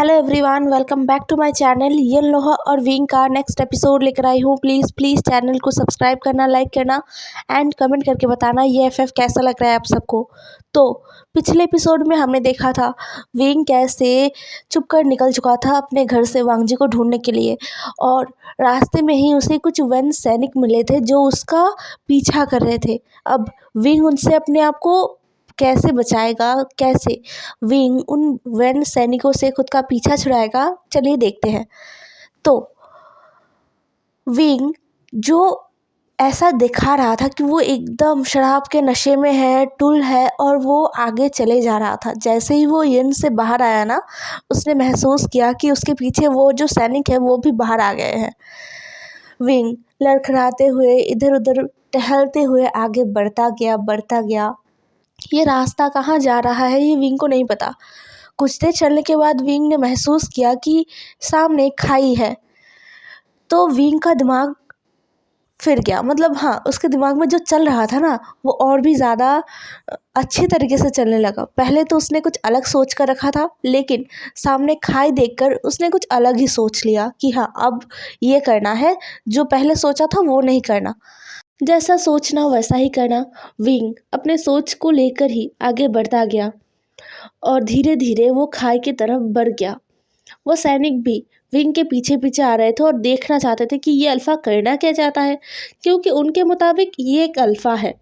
Hello everyone, welcome back to my channel. ये लोहा और विंग का नेक्स्ट एपिसोड लेकर आई हूँ। प्लीज़ चैनल को सब्सक्राइब करना, लाइक करना एंड कमेंट करके बताना ये एफएफ कैसा लग रहा है आप सबको। तो पिछले एपिसोड में हमने देखा था विंग कैसे चुपकर निकल चुका था अपने घर से वांगजी को ढूंढने के लिए, और रास्ते में ही उसे कुछ वन सैनिक मिले थे जो उसका पीछा कर रहे थे। अब विंग उनसे अपने आप को कैसे बचाएगा, कैसे विंग उन वन सैनिकों से खुद का पीछा छुड़ाएगा, चलिए देखते हैं। तो विंग जो ऐसा दिखा रहा था कि वो एकदम शराब के नशे में है, टुल है, और वो आगे चले जा रहा था। जैसे ही वो इन से बाहर आया ना, उसने महसूस किया कि उसके पीछे वो जो सैनिक है वो भी बाहर आ गए हैं। विंग लड़खड़ाते हुए इधर उधर टहलते हुए आगे बढ़ता गया। ये रास्ता कहाँ जा रहा है ये विंग को नहीं पता। कुछ देर चलने के बाद विंग ने महसूस किया कि सामने एक खाई है। तो विंग का दिमाग फिर गया, मतलब हाँ, उसके दिमाग में जो चल रहा था ना वो और भी ज़्यादा अच्छे तरीके से चलने लगा। पहले तो उसने कुछ अलग सोच कर रखा था, लेकिन सामने खाई देखकर उसने कुछ अलग ही सोच लिया कि हाँ, अब ये करना है, जो पहले सोचा था वो नहीं करना। जैसा सोचना वैसा ही करना। विंग अपने सोच को लेकर ही आगे बढ़ता गया और धीरे धीरे वो खाई की तरफ बढ़ गया। वो सैनिक भी विंग के पीछे पीछे आ रहे थे और देखना चाहते थे कि ये अल्फा करना क्या चाहता है, क्योंकि उनके मुताबिक ये एक अल्फा है।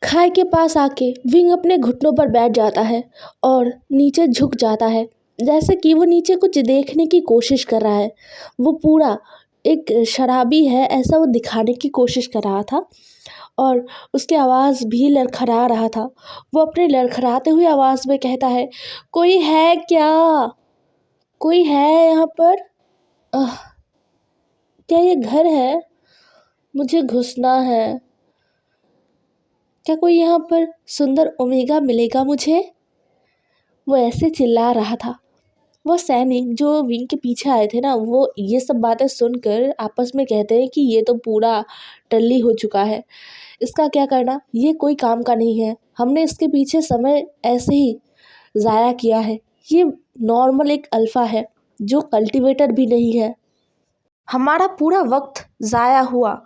खाई के पास आके विंग अपने घुटनों पर बैठ जाता है और नीचे झुक जाता है, जैसे कि वो नीचे कुछ देखने की कोशिश कर रहा है। वो पूरा एक शराबी है ऐसा वो दिखाने की कोशिश कर रहा था, और उसकी आवाज़ भी लड़खड़ा रहा था। वो अपने लड़खड़ाते हुए आवाज़ में कहता है, कोई है क्या? कोई है यहाँ पर? आह, क्या ये घर है? मुझे घुसना है। क्या कोई यहाँ पर सुंदर ओमेगा मिलेगा मुझे? वो ऐसे चिल्ला रहा था। वो सैनिक जो विंग के पीछे आए थे ना, वो ये सब बातें सुनकर आपस में कहते हैं कि ये तो पूरा टल्ली हो चुका है, इसका क्या करना, ये कोई काम का नहीं है। हमने इसके पीछे समय ऐसे ही ज़ाया किया है। ये नॉर्मल एक अल्फ़ा है जो कल्टीवेटर भी नहीं है। हमारा पूरा वक्त ज़ाया हुआ।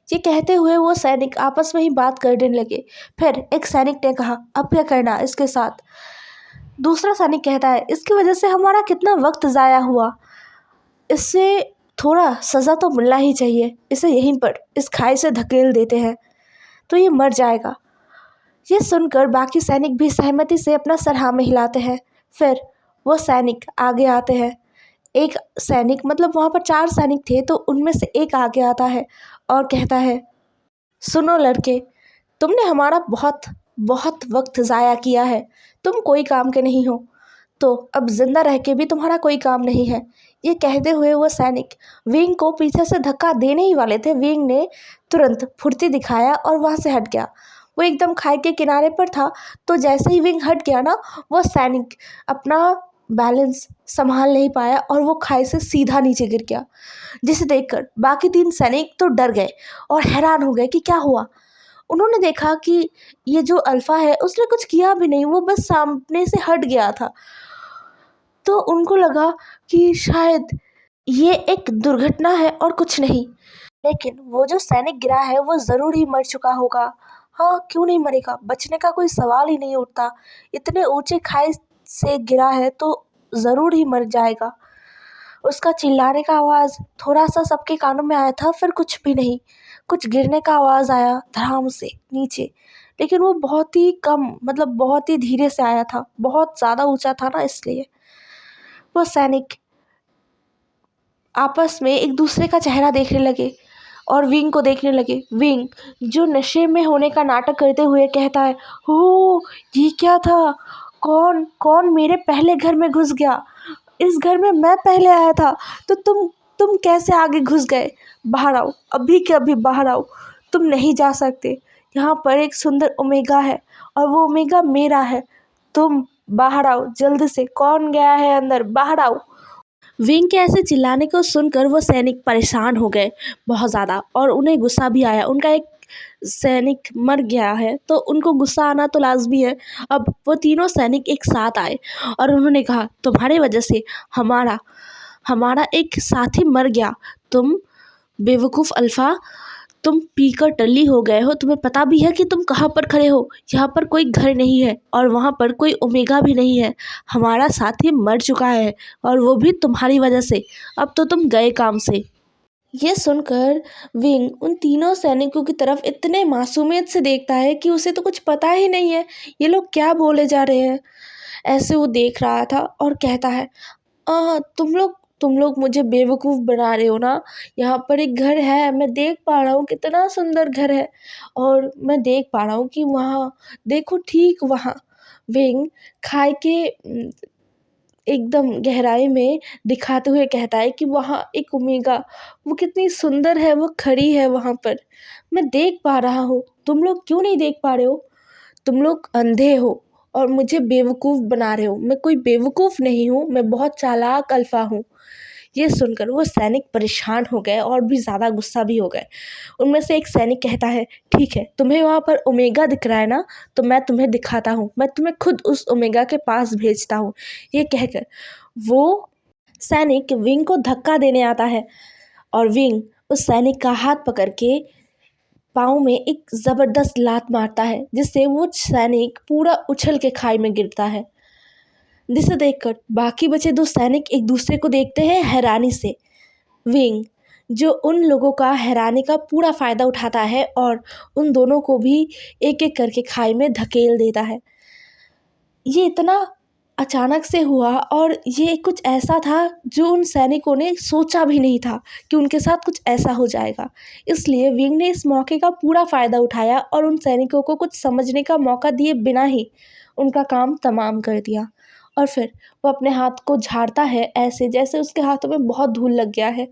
ये कहते हुए वो सैनिक आपस में ही बात करने लगे। फिर एक सैनिक ने कहा, अब क्या करना इसके साथ? दूसरा सैनिक कहता है, इसकी वजह से हमारा कितना वक्त ज़ाया हुआ, इससे थोड़ा सज़ा तो मिलना ही चाहिए। इसे यहीं पर इस खाई से धकेल देते हैं तो ये मर जाएगा। ये सुनकर बाकी सैनिक भी सहमति से अपना सर हाँ में हिलाते हैं। फिर वो सैनिक आगे आते हैं। एक सैनिक, मतलब वहाँ पर 4 सैनिक थे, तो उनमें से एक आगे आता है और कहता है, सुनो लड़के, तुमने हमारा बहुत बहुत वक्त ज़ाया किया है, तुम कोई काम के नहीं हो, तो अब जिंदा रह के भी तुम्हारा कोई काम नहीं है। ये कहते हुए वो सैनिक विंग को पीछे से धक्का देने ही वाले थे। विंग ने तुरंत फुर्ती दिखाया और वहाँ से हट गया। वो एकदम खाई के किनारे पर था, तो जैसे ही विंग हट गया ना, वो सैनिक अपना बैलेंस संभाल नहीं पाया और वो खाई से सीधा नीचे गिर गया, जिसे देखकर बाकी 3 सैनिक तो डर गए और हैरान हो गए कि क्या हुआ। उन्होंने देखा कि ये जो अल्फा है उसने कुछ किया भी नहीं, वो बस सामने से हट गया था। तो उनको लगा कि शायद ये एक दुर्घटना है और कुछ नहीं। लेकिन वो जो सैनिक गिरा है वो ज़रूर ही मर चुका होगा। हाँ, क्यों नहीं मरेगा, बचने का कोई सवाल ही नहीं उठता। इतने ऊंचे खाई से गिरा है तो ज़रूर ही मर जाएगा। उसका चिल्लाने का आवाज़ थोड़ा सा सबके कानों में आया था, फिर कुछ भी नहीं। कुछ गिरने का आवाज़ आया धड़ाम से नीचे, लेकिन वो बहुत ही कम, मतलब बहुत ही धीरे से आया था। बहुत ज़्यादा ऊंचा था ना, इसलिए वो सैनिक आपस में एक दूसरे का चेहरा देखने लगे और विंग को देखने लगे। विंग जो नशे में होने का नाटक करते हुए कहता है, हो ये क्या था? कौन कौन मेरे पहले घर में घुस गया? इस घर में मैं पहले आया था, तो तुम कैसे आगे घुस गए? बाहर आओ, अभी के अभी बाहर आओ। तुम नहीं जा सकते। यहाँ पर एक सुंदर ओमेगा है और वो ओमेगा मेरा है। तुम बाहर आओ जल्दी से। कौन गया है अंदर? बाहर आओ। विंग के ऐसे चिल्लाने को सुनकर वो सैनिक परेशान हो गए बहुत ज़्यादा, और उन्हें गुस्सा भी आया। उनका एक सैनिक मर गया है तो उनको गुस्सा आना तो लाजमी है। अब वो तीनों सैनिक एक साथ आए और उन्होंने कहा, तुम्हारी वजह से हमारा हमारा एक साथी मर गया। तुम बेवकूफ़ अल्फ़ा, तुम पीकर टल्ली हो गए हो। तुम्हें पता भी है कि तुम कहाँ पर खड़े हो? यहाँ पर कोई घर नहीं है और वहाँ पर कोई ओमेगा भी नहीं है। हमारा साथी मर चुका है और वो भी तुम्हारी वजह से। अब तो तुम गए काम से। ये सुनकर विंग उन तीनों सैनिकों की तरफ इतने मासूमियत से देखता है कि उसे तो कुछ पता ही नहीं है ये लोग क्या बोले जा रहे हैं। ऐसे वो देख रहा था और कहता है, तुम लोग मुझे बेवकूफ़ बना रहे हो ना। यहाँ पर एक घर है, मैं देख पा रहा हूँ कितना सुंदर घर है और मैं देख पा रहा हूँ कि वहाँ देखो, ठीक वहाँ विंग खाई के एकदम गहराई में दिखाते हुए कहता है कि वहाँ एक ओमेगा, वो कितनी सुंदर है, वो खड़ी है वहाँ पर। मैं देख पा रहा हूँ, तुम लोग क्यों नहीं देख पा रहे हो? तुम लोग अंधे हो और मुझे बेवकूफ़ बना रहे हो। मैं कोई बेवकूफ़ नहीं हूँ, मैं बहुत चालाक अल्फ़ा हूँ। ये सुनकर वो सैनिक परेशान हो गए और भी ज़्यादा गुस्सा भी हो गए। उनमें से एक सैनिक कहता है, ठीक है, तुम्हें वहाँ पर ओमेगा दिख रहा है ना, तो मैं तुम्हें दिखाता हूँ। मैं तुम्हें खुद उस ओमेगा के पास भेजता हूँ। ये कहकर वो सैनिक विंग को धक्का देने आता है और विंग उस सैनिक का हाथ पकड़ के पाँव में एक ज़बरदस्त लात मारता है, जिससे वो सैनिक पूरा उछल के खाई में गिरता है। जिसे देखकर बाकी बचे दो सैनिक एक दूसरे को देखते हैं हैरानी से। विंग जो उन लोगों का हैरानी का पूरा फ़ायदा उठाता है और उन दोनों को भी एक एक करके खाई में धकेल देता है। ये इतना अचानक से हुआ और ये कुछ ऐसा था जो उन सैनिकों ने सोचा भी नहीं था कि उनके साथ कुछ ऐसा हो जाएगा। इसलिए विंग ने इस मौके का पूरा फ़ायदा उठाया और उन सैनिकों को कुछ समझने का मौका दिए बिना ही उनका काम तमाम कर दिया। और फिर वो अपने हाथ को झाड़ता है ऐसे जैसे उसके हाथों में बहुत धूल लग गया है।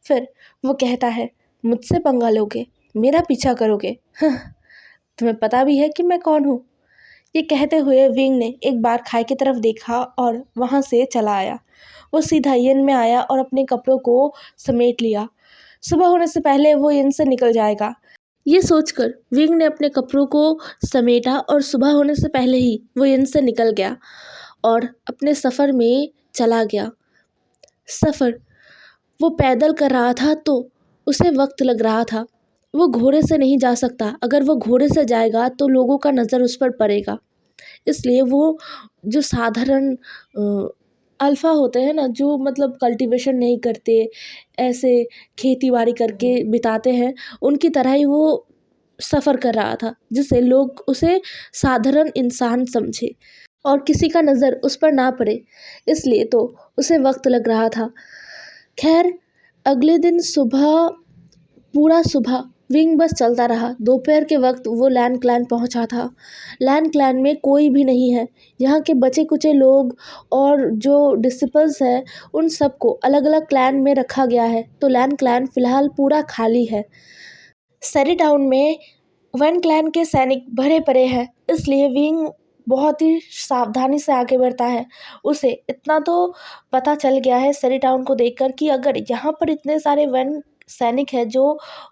फिर वो कहता है, मुझसे पंगा लोगे, मेरा पीछा करोगे? तुम्हें पता भी है कि मैं कौन हूँ? ये कहते हुए विंग ने एक बार खाई की तरफ देखा और वहाँ से चला आया। वो सीधा यन में आया और अपने कपड़ों को समेट लिया। सुबह होने से पहले वो यन से निकल जाएगा। ये सोचकर विंग ने अपने कपड़ों को समेटा और सुबह होने से पहले ही वो यन से निकल गया और अपने सफ़र में चला गया। सफ़र वो पैदल कर रहा था तो उसे वक्त लग रहा था। वो घोड़े से नहीं जा सकता। अगर वो घोड़े से जाएगा तो लोगों का नज़र उस पर पड़ेगा। इसलिए वो जो साधारण अल्फ़ा होते हैं ना, जो मतलब कल्टीवेशन नहीं करते, ऐसे खेती बाड़ी करके बिताते हैं, उनकी तरह ही वो सफ़र कर रहा था, जिससे लोग उसे साधारण इंसान समझे और किसी का नज़र उस पर ना पड़े। इसलिए तो उसे वक्त लग रहा था। खैर, अगले दिन पूरा सुबह विंग बस चलता रहा। दोपहर के वक्त वो लैंड क्लैन पहुंचा था। लैंड क्लैन में कोई भी नहीं है। यहाँ के बचे कुचे लोग और जो डिसिपल्स हैं उन सबको अलग अलग क्लैन में रखा गया है, तो लैंड क्लैन फ़िलहाल पूरा खाली है। सरी टाउन में वन क्लैन के सैनिक भरे पड़े हैं, इसलिए विंग बहुत ही सावधानी से आगे बढ़ता है। उसे इतना तो पता चल गया है सरी टाउन को देखकर कि अगर यहाँ पर इतने सारे वन सैनिक हैं जो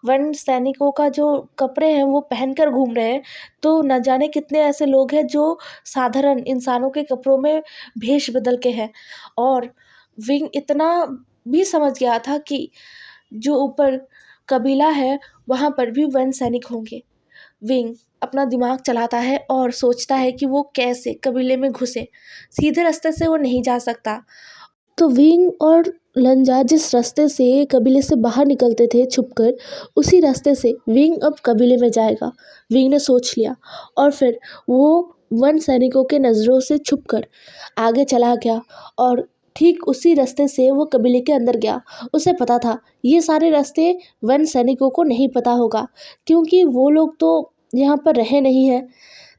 वन सैनिकों का जो कपड़े हैं वो पहनकर घूम रहे हैं, तो न जाने कितने ऐसे लोग हैं जो साधारण इंसानों के कपड़ों में भेष बदल के हैं। और विंग इतना भी समझ गया था कि जो ऊपर कबीला है वहाँ पर भी वन सैनिक होंगे। विंग अपना दिमाग चलाता है और सोचता है कि वो कैसे कबीले में घुसे। सीधे रास्ते से वो नहीं जा सकता। तो विंग और लंजा जिस रास्ते से कबीले से बाहर निकलते थे छुपकर, उसी रास्ते से विंग अब कबीले में जाएगा। विंग ने सोच लिया और फिर वो वन सैनिकों के नज़रों से छुपकर आगे चला गया और ठीक उसी रास्ते से वो कबीले के अंदर गया। उसे पता था ये सारे रास्ते वन सैनिकों को नहीं पता होगा, क्योंकि वो लोग तो यहाँ पर रहे नहीं हैं,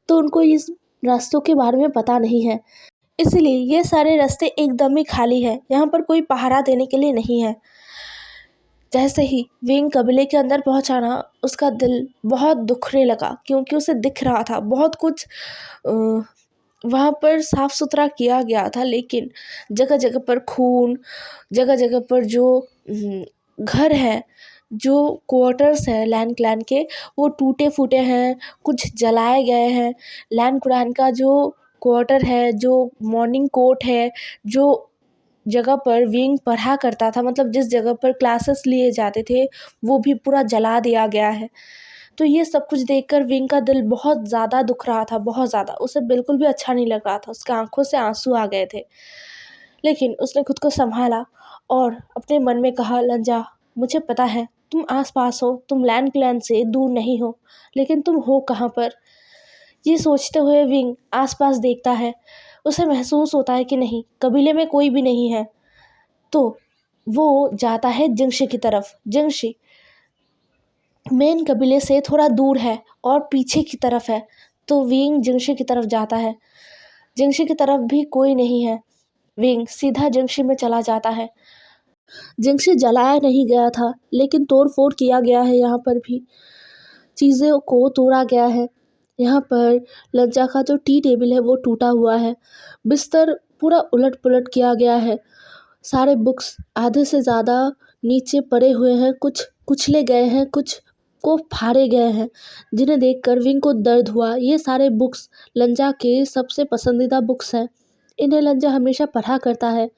तो उनको इस रास्तों के बारे में पता नहीं है। इसलिए ये सारे रास्ते एकदम ही खाली है, यहाँ पर कोई पहरा देने के लिए नहीं है। जैसे ही विंग कबीले के अंदर पहुंचा ना, उसका दिल बहुत दुखने लगा, क्योंकि उसे दिख रहा था बहुत कुछ वहाँ पर साफ़ सुथरा किया गया था, लेकिन जगह जगह पर खून, जगह जगह पर जो घर है जो क्वार्टर्स हैं लैन क्लैन के वो टूटे फूटे हैं, कुछ जलाए गए हैं। लैन कुरान का जो क्वार्टर है, जो मॉर्निंग कोर्ट है, जो जगह पर विंग पढ़ा करता था, मतलब जिस जगह पर क्लासेस लिए जाते थे, वो भी पूरा जला दिया गया है। तो ये सब कुछ देखकर विंग का दिल बहुत ज़्यादा दुख रहा था, बहुत ज़्यादा। उसे बिल्कुल भी अच्छा नहीं लग रहा था, उसकी आंखों से आंसू आ गए थे। लेकिन उसने खुद को संभाला और अपने मन में कहा, लंजा, मुझे पता है तुम आस-पास हो, तुम लैन क्लैन से दूर नहीं हो, लेकिन तुम हो कहाँ पर? ये सोचते हुए विंग आस-पास देखता है। उसे महसूस होता है कि नहीं, कबीले में कोई भी नहीं है। तो वो जाता है जिंगशी की तरफ। जिंगशी मेन कबीले से थोड़ा दूर है और पीछे की तरफ है। तो विंग जिंगशी की तरफ जाता है। जिंगशी की तरफ भी कोई नहीं है। विंग सीधा जिंगशी में चला जाता है। जिंगशी जलाया नहीं गया था, लेकिन तोड़ फोड़ किया गया है। यहाँ पर भी चीज़ों को तोड़ा गया है। यहाँ पर लज्जा का जो टी टेबल है वो टूटा हुआ है। बिस्तर पूरा उलट पुलट किया गया है। सारे बुक्स आधे से ज़्यादा नीचे पड़े हुए हैं, कुछ कुचले गए हैं, कुछ को फाड़े गए हैं, जिन्हें देखकर विंग को दर्द हुआ। ये सारे बुक्स लंजा के सबसे पसंदीदा बुक्स हैं। इन्हें लंजा हमेशा पढ़ा करता है।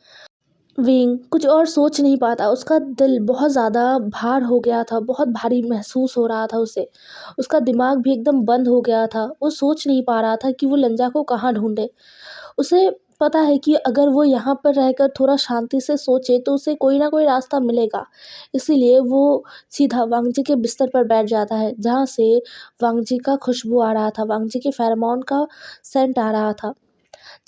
विंग कुछ और सोच नहीं पाता, उसका दिल बहुत ज़्यादा भार हो गया था, बहुत भारी महसूस हो रहा था उसे। उसका दिमाग भी एकदम बंद हो गया था, वो सोच नहीं पा रहा था कि वो लंजा को कहाँ ढूंढे। उसे पता है कि अगर वो यहाँ पर रहकर थोड़ा शांति से सोचे तो उसे कोई ना कोई रास्ता मिलेगा। इसीलिए वो सीधा वांगजी के बिस्तर पर बैठ जाता है, जहाँ से वांगजी का खुशबू आ रहा था, वांगजी के फेरोमोन का सेंट आ रहा था,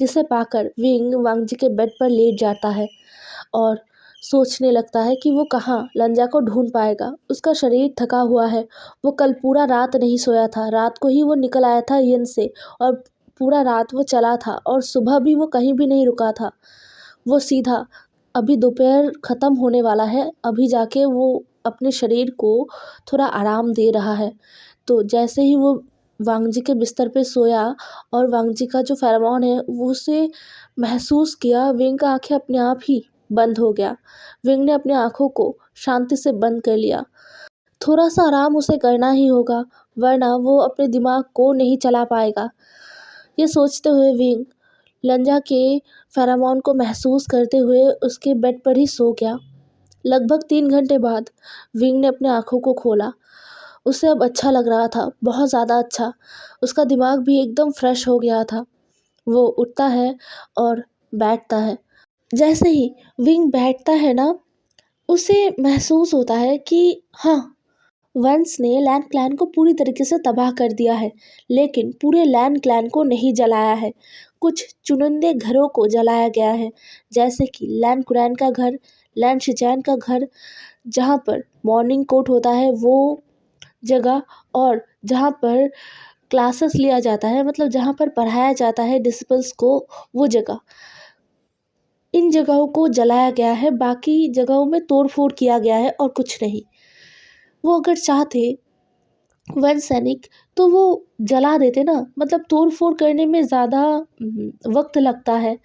जिसे पाकर विंग वांगजी के बेड पर लेट जाता है और सोचने लगता है कि वो कहाँ लंजा को ढूंढ पाएगा। उसका शरीर थका हुआ है, वो कल पूरा रात नहीं सोया था, रात को ही वो निकल आया था यन से, और पूरा रात वो चला था और सुबह भी वो कहीं भी नहीं रुका था। वो सीधा अभी दोपहर ख़त्म होने वाला है, अभी जाके वो अपने शरीर को थोड़ा आराम दे रहा है। तो जैसे ही वो वांगजी के बिस्तर पे सोया और वांगजी का जो फेरोमोन है वो उसे महसूस किया, विंग का आँखें अपने आप ही बंद हो गया। विंग ने अपनी आँखों को शांति से बंद कर लिया। थोड़ा सा आराम उसे करना ही होगा, वरना वो अपने दिमाग को नहीं चला पाएगा। ये सोचते हुए विंग लंजा के फेरोमोन को महसूस करते हुए उसके बेड पर ही सो गया। लगभग 3 घंटे बाद विंग ने अपनी आँखों को खोला। उसे अब अच्छा लग रहा था, बहुत ज़्यादा अच्छा। उसका दिमाग भी एकदम फ्रेश हो गया था। वो उठता है और बैठता है। जैसे ही विंग बैठता है ना, उसे महसूस होता है कि हाँ, वंश ने लैन क्लैन को पूरी तरीके से तबाह कर दिया है, लेकिन पूरे लैन क्लैन को नहीं जलाया है। कुछ चुनिंदे घरों को जलाया गया है, जैसे कि लैन कुरैन का घर, लैन शिचैन का घर, जहाँ पर मॉर्निंग कोर्ट होता है वो जगह, और जहाँ पर क्लासेस लिया जाता है, मतलब जहाँ पर पढ़ाया जाता है डिसिपल्स को, वो जगह। इन जगहों को जलाया गया है, बाकी जगहों में तोड़ फोड़ किया गया है और कुछ नहीं। वो अगर चाहते वन सैनिक तो वो जला देते ना, मतलब तोड़ फोड़ करने में ज़्यादा वक्त लगता है,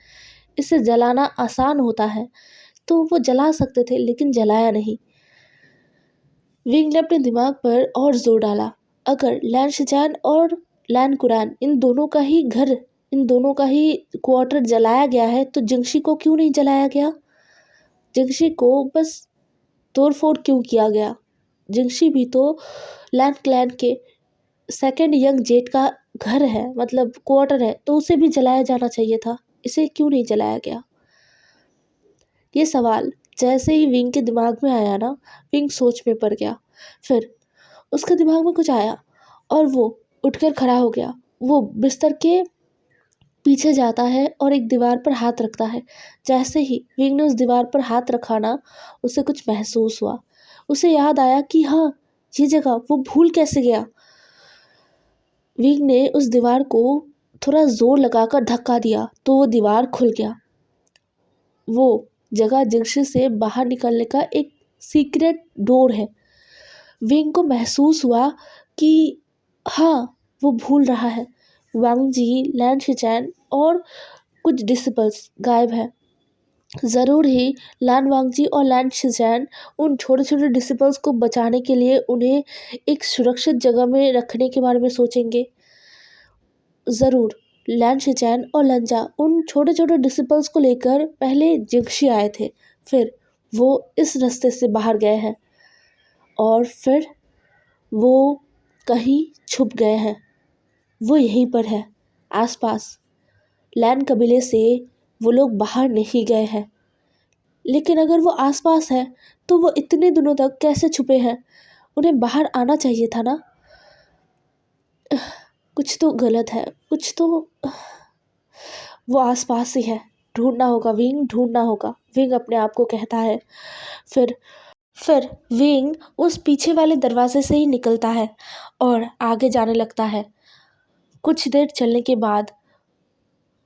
इसे जलाना आसान होता है, तो वो जला सकते थे, लेकिन जलाया नहीं। विंग ने अपने दिमाग पर और जोर डाला। अगर लैन शिजान और लैन कुरान इन दोनों का ही घर, इन दोनों का ही क्वार्टर जलाया गया है, तो जिंगशी को क्यों नहीं जलाया गया? जिंगशी को बस तोड़ फोड़ क्यों किया गया? जिंगशी भी तो लैन क्लैन के सेकंड यंग जेट का घर है, मतलब क्वार्टर है, तो उसे भी जलाया जाना चाहिए था। इसे क्यों नहीं जलाया गया? ये सवाल जैसे ही विंग के दिमाग में आया ना, विंग सोच में पड़ गया। फिर उसके दिमाग में कुछ आया और वो उठकर खड़ा हो गया। वो बिस्तर के पीछे जाता है और एक दीवार पर हाथ रखता है। जैसे ही विंग ने उस दीवार पर हाथ रखा ना, उसे कुछ महसूस हुआ। उसे याद आया कि हाँ, ये जगह वो भूल कैसे गया। विंग ने उस दीवार को थोड़ा जोर लगाकर धक्का दिया तो वो दीवार खुल गया। वो जगह जंक्शन से बाहर निकलने का एक सीक्रेट डोर है। विंग को महसूस हुआ कि हाँ, वो भूल रहा है। वांग जी, लैन शिचैन और कुछ डिसिपल्स गायब हैं। ज़रूर ही लान वांगजी और लान शिजैन उन छोटे छोटे डिसिपल्स को बचाने के लिए उन्हें एक सुरक्षित जगह में रखने के बारे में सोचेंगे। ज़रूर लान शिजैन और लंजा उन छोटे छोटे डिसिपल्स को लेकर पहले जिंगशी आए थे, फिर वो इस रास्ते से बाहर गए हैं और फिर वो कहीं छुप गए हैं। वो यहीं पर है आसपास। लैन कबीले से वो लोग बाहर नहीं गए हैं, लेकिन अगर वो आसपास है तो वो इतने दिनों तक कैसे छुपे हैं? उन्हें बाहर आना चाहिए था ना। कुछ तो गलत है, कुछ तो। वो आसपास ही है, ढूंढना होगा विंग, ढूंढना होगा, विंग अपने आप को कहता है। फिर फिर विंग उस पीछे वाले दरवाजे से ही निकलता है और आगे जाने लगता है। कुछ देर चलने के बाद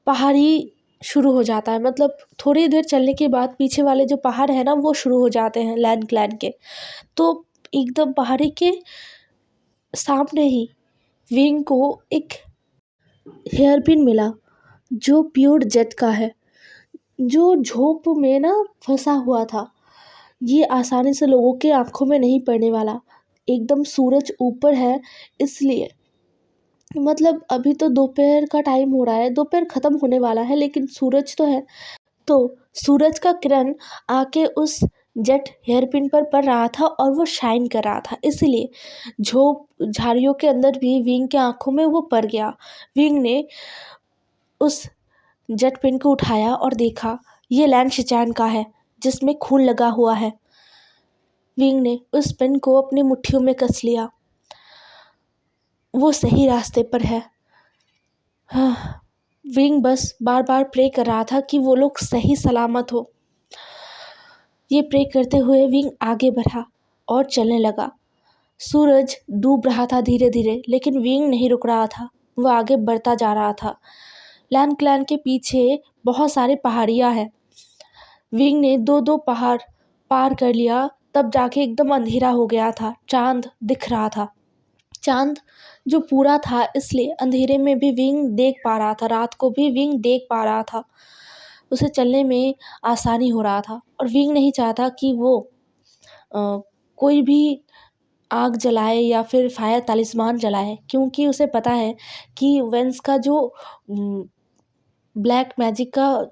पहाड़ी शुरू हो जाता है, मतलब थोड़ी देर चलने के बाद पीछे वाले जो पहाड़ है ना वो शुरू हो जाते हैं लैन क्लैन के। तो एकदम पहाड़ी के सामने ही विंग को एक हेयर पिन मिला जो प्योर जेट का है, जो झोंप में ना फंसा हुआ था। ये आसानी से लोगों के आंखों में नहीं पड़ने वाला, एकदम सूरज ऊपर है इसलिए। मतलब अभी तो दोपहर का टाइम हो रहा है, दोपहर ख़त्म होने वाला है, लेकिन सूरज तो है। तो सूरज का किरण आके उस जेट हेयरपिन पर पड़ रहा था और वो शाइन कर रहा था, इसलिए झोंप झाड़ियों के अंदर भी विंग के आंखों में वो पड़ गया। विंग ने उस जेट पिन को उठाया और देखा, ये लैन शिचैन का है जिसमें खून लगा हुआ है। विंग ने उस पिन को अपनी मुट्ठियों में कस लिया। वो सही रास्ते पर है। हाँ, विंग बस बार बार प्रे कर रहा था कि वो लोग सही सलामत हो। ये प्रे करते हुए विंग आगे बढ़ा और चलने लगा। सूरज डूब रहा था धीरे धीरे, लेकिन विंग नहीं रुक रहा था, वो आगे बढ़ता जा रहा था। लैन क्लैन के पीछे बहुत सारी पहाड़ियाँ हैं। विंग ने दो दो पहाड़ पार कर लिया, तब जाके एकदम अंधेरा हो गया था, चांद दिख रहा था। चांद जो पूरा था इसलिए अंधेरे में भी विंग देख पा रहा था, रात को भी विंग देख पा रहा था। उसे चलने में आसानी हो रहा था और विंग नहीं चाहता कि वो कोई भी आग जलाए या फिर फायर तालिस्मान जलाए, क्योंकि उसे पता है कि वेंस का जो ब्लैक मैजिक का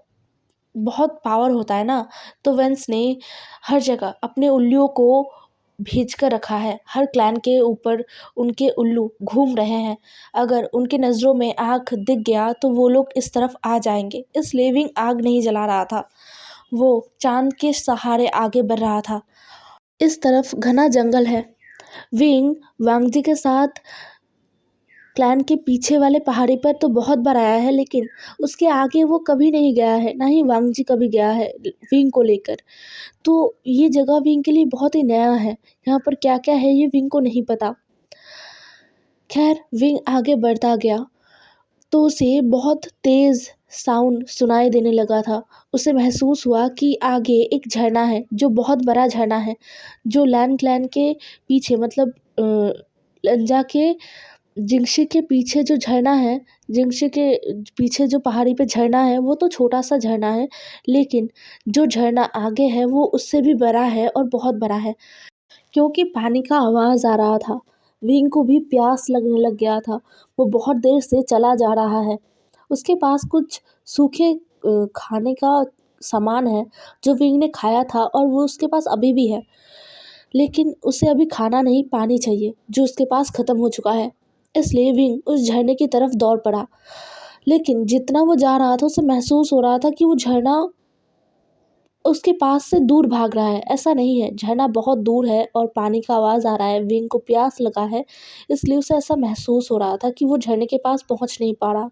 बहुत पावर होता है ना, तो वेंस ने हर जगह अपने उल्लुओं को भेज कर रखा है। हर क्लैन के ऊपर उनके उल्लू घूम रहे हैं। अगर उनकी नज़रों में आग दिख गया तो वो लोग इस तरफ आ जाएंगे, इसलिए विंग आग नहीं जला रहा था, वो चांद के सहारे आगे बढ़ रहा था। इस तरफ घना जंगल है। विंग वांगजी के साथ क्लैन के पीछे वाले पहाड़ी पर तो बहुत बार आया है, लेकिन उसके आगे वो कभी नहीं गया है, ना ही वांगजी कभी गया है विंग को लेकर। तो ये जगह विंग के लिए बहुत ही नया है, यहाँ पर क्या क्या है ये विंग को नहीं पता। खैर विंग आगे बढ़ता गया तो उसे बहुत तेज़ साउंड सुनाई देने लगा था। उसे महसूस हुआ कि आगे एक झरना है, जो बहुत बड़ा झरना है, जो लैन क्लैन के पीछे, मतलब लंजा के जिंगशी के पीछे जो झरना है, जिंगशी के पीछे जो पहाड़ी पे झरना है वो तो छोटा सा झरना है, लेकिन जो झरना आगे है वो उससे भी बड़ा है और बहुत बड़ा है। क्योंकि पानी का आवाज़ आ रहा था, विंग को भी प्यास लगने लग गया था। वो बहुत देर से चला जा रहा है। उसके पास कुछ सूखे खाने का सामान है जो विंग ने खाया था और वो उसके पास अभी भी है, लेकिन उसे अभी खाना नहीं, पानी चाहिए जो उसके पास ख़त्म हो चुका है। इसलिए विंग उस झरने की तरफ दौड़ पड़ा, लेकिन जितना वो जा रहा था उसे महसूस हो रहा था कि वो झरना उसके पास से दूर भाग रहा है। ऐसा नहीं है, झरना बहुत दूर है और पानी का आवाज़ आ रहा है, विंग को प्यास लगा है, इसलिए उसे ऐसा महसूस हो रहा था कि वो झरने के पास पहुंच नहीं पा रहा।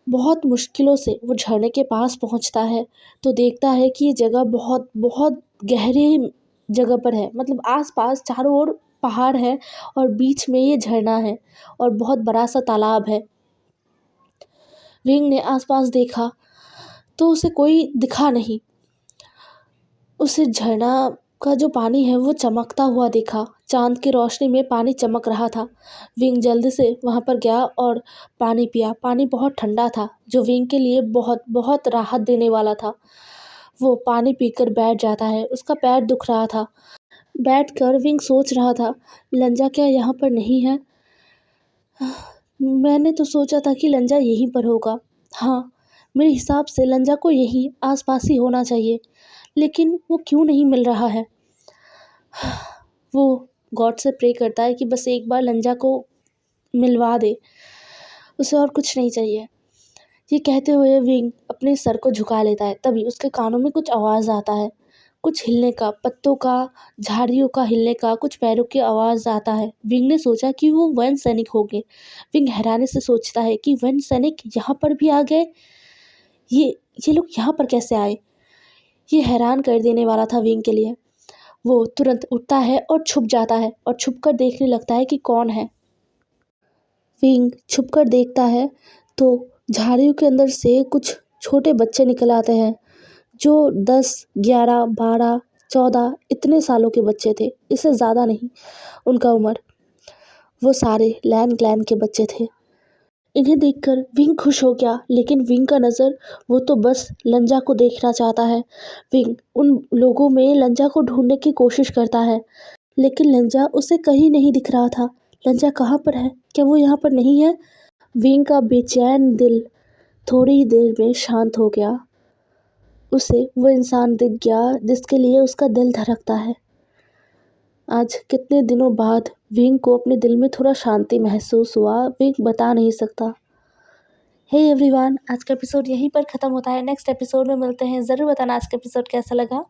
बहुत मुश्किलों से वो झरने के पास पहुंचता है तो देखता है कि ये जगह बहुत बहुत गहरी जगह पर है, मतलब आसपास चारों ओर पहाड़ है और बीच में ये झरना है और बहुत बड़ा सा तालाब है। विंग ने आसपास देखा तो उसे कोई दिखा नहीं। उसे झरना का जो पानी है वो चमकता हुआ दिखा, चांद की रोशनी में पानी चमक रहा था। विंग जल्दी से वहाँ पर गया और पानी पिया। पानी बहुत ठंडा था, जो विंग के लिए बहुत बहुत राहत देने वाला था। वो पानी पीकर बैठ जाता है। उसका पैर दुख रहा था। बैठकर विंग सोच रहा था, लंजा क्या यहाँ पर नहीं है? मैंने तो सोचा था कि लंजा यहीं पर होगा। हाँ, मेरे हिसाब से लंजा को यहीं आसपास ही होना चाहिए, लेकिन वो क्यों नहीं मिल रहा है? वो गॉड से प्रे करता है कि बस एक बार लंजा को मिलवा दे, उसे और कुछ नहीं चाहिए। ये कहते हुए विंग अपने सर को झुका लेता है। तभी उसके कानों में कुछ आवाज़ आता है, कुछ हिलने का, पत्तों का, झाड़ियों का हिलने का, कुछ पैरों की आवाज़ आता है। विंग ने सोचा कि वो वन सैनिक होंगे। विंग हैरानी से सोचता है कि वन सैनिक यहाँ पर भी आ गए। ये ये लोग यहाँ पर कैसे आए? ये हैरान कर देने वाला था विंग के लिए। वो तुरंत उठता है और छुप जाता है और छुपकर देखने लगता है कि कौन है। विंग छुपकर देखता है तो झाड़ियों के अंदर से कुछ छोटे बच्चे निकल आते हैं, जो 10, 11, 12, 14 इतने सालों के बच्चे थे, इससे ज़्यादा नहीं उनका उम्र। वो सारे लैन क्लैन के बच्चे थे। इन्हें देखकर विंग खुश हो गया, लेकिन विंग का नज़र वो तो बस लंजा को देखना चाहता है। विंग उन लोगों में लंजा को ढूंढने की कोशिश करता है, लेकिन लंजा उसे कहीं नहीं दिख रहा था। लंजा कहाँ पर है? क्या वो यहाँ पर नहीं है? विंग का बेचैन दिल थोड़ी देर में शांत हो गया। उसे वो इंसान दिख गया जिसके लिए उसका दिल धड़कता है। आज कितने दिनों बाद विंग को अपने दिल में थोड़ा शांति महसूस हुआ, विंग बता नहीं सकता। हे एवरीवन, आज का एपिसोड यहीं पर ख़त्म होता है। नेक्स्ट एपिसोड में मिलते हैं। ज़रूर बताना आज का एपिसोड कैसा लगा।